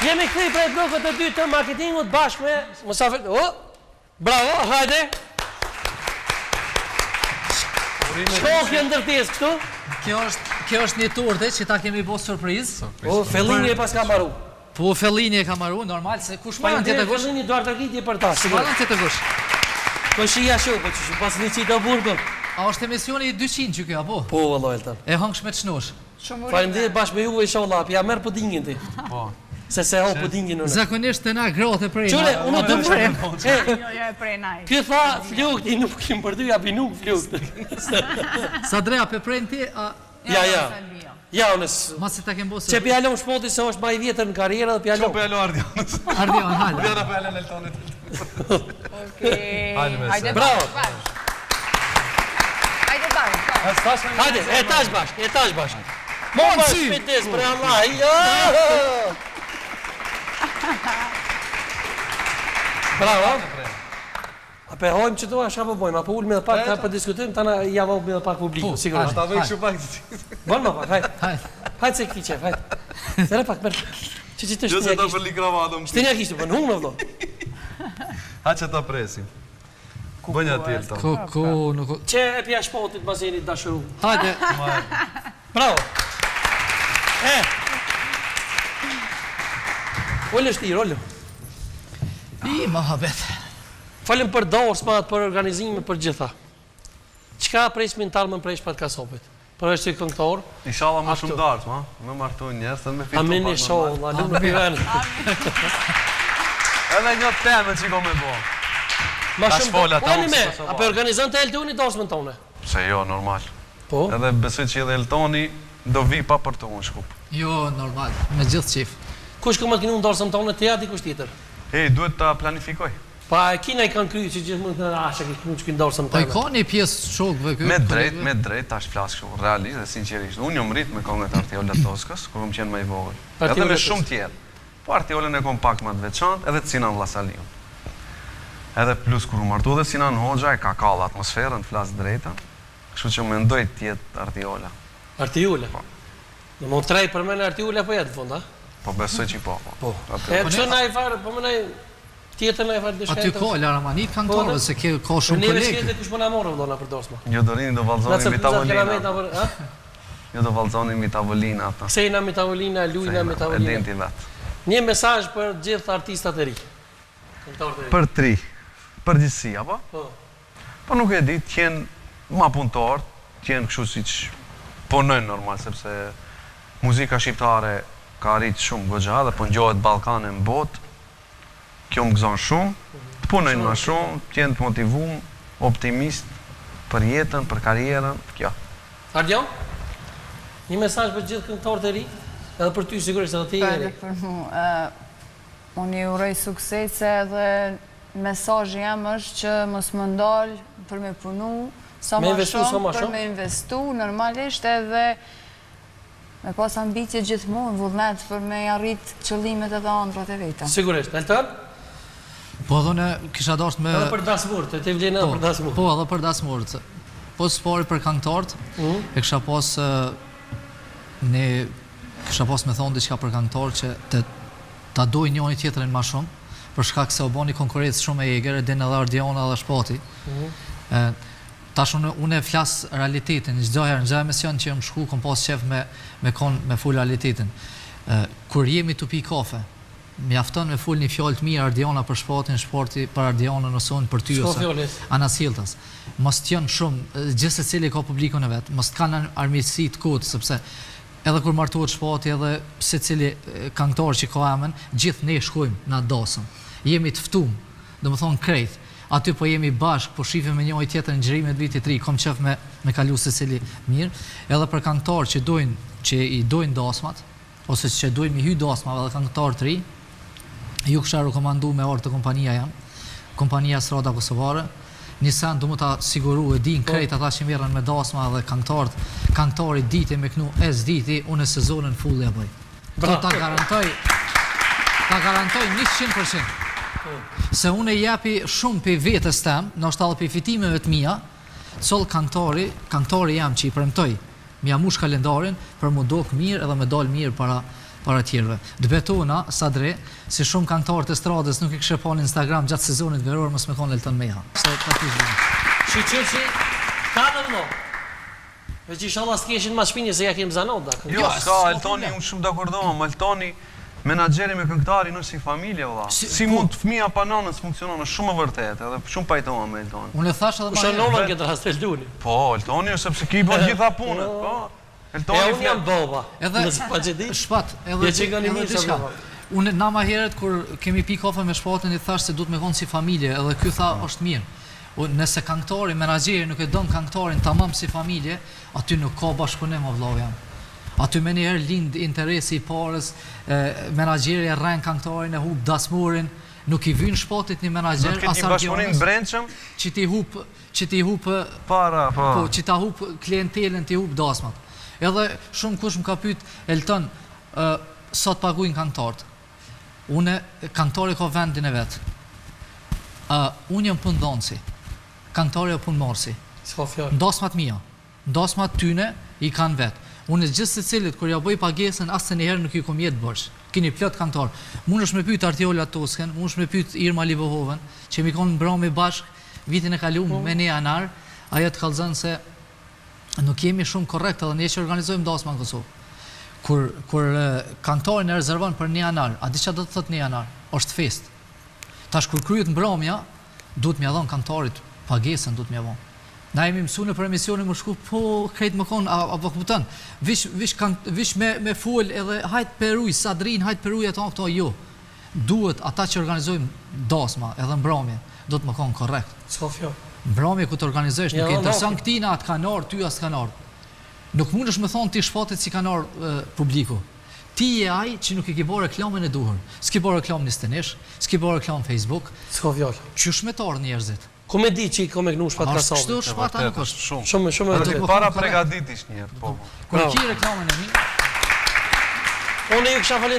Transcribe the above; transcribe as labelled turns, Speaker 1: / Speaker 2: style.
Speaker 1: Jemi këthi prej blokët e 2 të marketingut bashkë me Musafir. Bravo, hajde. Shkokje ndërtes këtu.
Speaker 2: Kjo është një turte që ta kemi bo surprizë.
Speaker 1: Fellini e pas ka maru.
Speaker 2: Po Fellini e ka maru, normal se kush marrën tjetë kush.
Speaker 1: Fellini duar të rritje për ta.
Speaker 2: Marrën tjetë kush.
Speaker 1: Po shia shu, po që pas një qitë a burgën.
Speaker 2: A është emisioni 200 që kjo, apo?
Speaker 1: Po, vëlloj të.
Speaker 2: E hëngsh me të shnush.
Speaker 1: Faleminderit bashkë me juve inshallah, ja merr pudingin ti. Po. Se ho pudingin unë.
Speaker 2: Zakonisht të na grotë e prej.
Speaker 1: Qure, unë do të prem.
Speaker 3: Jo e prej naj.
Speaker 1: Ky tha flukt i nuk kim për ty, api nuk flukt.
Speaker 2: Sa drea pe prej ti,
Speaker 1: ja. Ja, unes.
Speaker 2: Mos se ta kem bosë.
Speaker 1: Çe pjalon shpoti se është më i vjetër në karrierë dhe pjalon.
Speaker 4: Ço pjalon Ardionës.
Speaker 2: Ardion, hajde.
Speaker 4: Vjen apo Alen Eltonit.
Speaker 3: Okej. Hajde.
Speaker 1: Bravo.
Speaker 3: Hajde bashkë.
Speaker 1: Hajde, etash bashkë. Mos shpejtes për Allah. Bravo. A pe hojmë që doa, shka po bojmë, apo ullë me dhe pak, për diskutojmë, tana javë me dhe pak publiku, sigurisht.
Speaker 4: Ta vej kështu pak.
Speaker 1: Bon më pak, hajde. Hajde se këti qef, hajde. Sere pak, mërë. Që të
Speaker 4: Jo se ta për li kravatëm.
Speaker 1: Shtenja kishtu, për në humë në vdo.
Speaker 4: Ha që ta presim. Bënja tjelë ta.
Speaker 2: Kuku, nuk...
Speaker 1: Që e pja shpotit bazenit dashuru.
Speaker 2: Hajde.
Speaker 1: Bravo. Ollë është ollë.
Speaker 2: I mohabet.
Speaker 1: Falem për dorsmat, për organizime, për gjitha. Qka prej smintar më prej shpat kasopit? Për është që këngëtor?
Speaker 4: Inshallah më shumë dartë, ma. Me martu njerës, dhe me fitu
Speaker 1: Amin i shohë, la lumë në pivenë.
Speaker 4: Edhe një temë që ko me bo.
Speaker 1: Ma
Speaker 4: Ta shpolla, ta
Speaker 1: me,
Speaker 4: unë
Speaker 1: apo organizon të Eltoni dorsmën tone?
Speaker 4: Se jo, normal.
Speaker 1: Po?
Speaker 4: Edhe besoj që edhe Eltoni do vi pa për të unë shkup.
Speaker 2: Jo, normal, me gjithë qif.
Speaker 1: Kush këmë të kinu në dorsmën tone, të jati kush tjetër?
Speaker 4: Duhet ta planifikoj.
Speaker 1: Pa e kina i kanë kryu që gjithë mund të në ashe kënë që kënë dorsën
Speaker 2: Pa
Speaker 1: tone.
Speaker 2: i ka një pjesë shokëve këtë?
Speaker 4: Me drejt, ta është flasë kështu, realisht dhe sinqerisht. Unë jom rrit me kongët Artiola Toskës, kur më qenë më i vogël. Edhe me shumë tjerë. Po Artiolën e kom pak më të veçantë, edhe Sinan Vllazaliun. Edhe plus kur u martu dhe Sinan Hoxha e ka kallë atmosferën, të flasë drejta. Kështu që mendoj tjetë Artiola.
Speaker 1: Artiola? Në më trej për mene Artiola po jetë në fund, a?
Speaker 4: Po besoj që po.
Speaker 1: E që na i farë, po më na i tjetër na i farë dëshkajtë.
Speaker 2: Aty ka Laramani kanë torve, se ka shumë
Speaker 1: kolegë.
Speaker 2: kolegë.
Speaker 1: Ne kush më na morë vëllona për dorsma.
Speaker 4: Jo dorini do vallzoni mi tavolina. Jo do vallzoni mi tavolina ata.
Speaker 1: Sejna mi tavolina, lujna mi tavolina.
Speaker 4: E denti vet.
Speaker 1: Një mesazh për gjithë artistat e ri.
Speaker 4: Për tri. Përgjithësi apo?
Speaker 1: Po.
Speaker 4: Po nuk e di, t'jen ma punëtor, t'jen kështu siç punojnë normal, sepse muzika shqiptare ka arrit shumë goxha dhe po ngjohet Ballkane në botë. Kjo më gëzon shumë, të punojnë ma shumë, t'jen të motivum, optimist për jetën, për karrierën, kjo.
Speaker 1: Ardion? Një mesazh për gjithë këngëtarët e ri, edhe për ty sigurisht edhe ti e ri.
Speaker 3: Për mu, unë i uroj suksese dhe mesazhi jam është që mos më ndalë për me punu, sa ma shumë, për me investu, normalisht edhe me pas ambicje gjithmonë, vullnet për me arrit qëllimet edhe ëndrat e veta.
Speaker 1: Sigurisht, Elton?
Speaker 2: Po edhe ne kisha dashur me...
Speaker 1: Edhe për dasmurët, e te vlenë edhe për dasmurët.
Speaker 2: Po, edhe për dasmurët. Po spori për këngëtarët, e kisha pas... Ne kisha pas me thonë diçka për këngëtarët që ta doj njëri tjetrin ma shumë, për shkak se u boni konkurrencë shumë e eger, edhe Ardiona dhe Shpati. Tash unë e flas realitetin, çdo herë në çdo emision që më shku, kom pas qef me ful realitetin. Kur jemi të pi kafe, mjafton me ful një fjalë të mirë Ardiona për Shpatin, Shpati për Ardionën ose unë për ty ose Anasilltas. Mos t'jon shumë, gjithë secili ka publikun e vet, mos t'kan armiqësi të kot, sepse edhe kur martohet Shpati edhe secili këngëtar që ka emën, gjithë ne shkojmë në atë dasëm. Jemi të ftuar, domethënë krejt. Aty po jemi bashkë, po shifim me njëri tjetër në xhirimet vitit 3, kom qef me kalu secili mirë, edhe për këngëtarë që i dojnë dasmat, ose që dojnë mi hy dasmave dhe këngëtarë të ri, ju kësha rekomandu me orë të kompania jam, kompania Strada Kosovare, një sen du mu ta siguru e din krejt ata që mirën me dasma dhe këngëtari diti me knu diti, unë e sezonën full e bëj. Ta garantoj 100%. Se unë e jepi shumë për vetës tem, në është talë për fitimeve të mija, sol këngëtari jam që i premtoj, mi amush kalendarin për mu dok mirë edhe me dalë mirë para para tjerëve. Dëbetona, Sadre, si shumë këngëtarë të estradës nuk i kishe pa në Instagram gjatë sezonit veror, mos me konë Elton Meha.
Speaker 1: Që, ka në më? E që inshallah s'keshin ma shpinje se ja kemë zanot, da?
Speaker 4: Jo, s'ka, Eltoni, unë shumë d'akordohem, Eltoni, menagjeri me këngëtari në si familje, valla. Si mund fëmija pa nanës funksionon, është shumë vërtet, edhe shumë pajtohem me Eltoni.
Speaker 2: Unë e thash edhe
Speaker 1: ma shënova në këtë rast Eltoni.
Speaker 4: Po, Eltoni, sepse ki po gjitha punët, po.
Speaker 1: Eltoni unë jam boba, nësë pa që di.
Speaker 2: Shpat, edhe diçka. Unë na ma heret, kur kemi pi kafe me Shpatin, i thash se du të me konë si familje, edhe kjo tha është mirë. Nëse këngëtari, menagjeri nuk e donë këngëtarin tamam si familje, aty nuk ka bashkëpunim o vllau jam. Aty me njëherë lind interesi i parës, menagjeri e rren këngëtarin, e hub dasmurin, nuk i vynë Shpatit një menagjer,
Speaker 4: asar një bashkëpunim brendshëm,
Speaker 2: që ti hub
Speaker 4: para,
Speaker 2: po, që ta hub klientelën, ti hub dasmat. Edhe shumë kush më ka pyet Elton, sot paguajnë këngëtarët. Unë këngëtari ka vendin e vet. Unë jam punëdhënësi. Këngëtari është punëmarrësi. Ndosmat mia, ndosmat tyne i kanë vet. Unë gjithë secilit kur ja bëj pagesën asnjëherë nuk i kom jetë borxh. Keni plot këngëtar. Mund është me pyet Artiola Tosken, mund është me pyet Irma Livohoven, që mi kanë mbrëmë bashk vitin e kaluar me ne janar, ajo të kallzon se nuk jemi shumë korrekt edhe ne që organizojmë dasma në Kosovë. Kur këngëtarin e rezervon për 1 janar, a di çfarë do të thotë 1 janar? Është fest. Tash kur kryet mbrëmja, duhet m'ia dhon këngëtarit pagesën, duhet m'ia dhon. Na jemi mësuar për emisionin më shku, po krejt më kon apo kupton. Vish me fol edhe hajt peruj Sadrin, hajt peruj ato jo. Duhet ata që organizojmë dasma edhe mbrëmje, do të më kon korrekt.
Speaker 1: Sofjo.
Speaker 2: Mbrëmje ku të organizosh, nuk e intereson këtina atë kanar, ty as kanar. Nuk mundesh me thon ti Shpatit si kanar publiku. Ti je ai që nuk i ke bërë reklamën e duhur. S'ke bërë reklam në Stenesh, s'ke bërë reklam Facebook.
Speaker 1: S'ka fjalë.
Speaker 2: Qyshmetar njerëzit.
Speaker 1: Ku me di që i kom e gnu Shpat Kasovit.
Speaker 2: Kështu Shpata nuk është.
Speaker 1: Shumë
Speaker 4: e para pregaditish njerë, po.
Speaker 2: Kur ki reklamën e mi.
Speaker 1: Unë ju kisha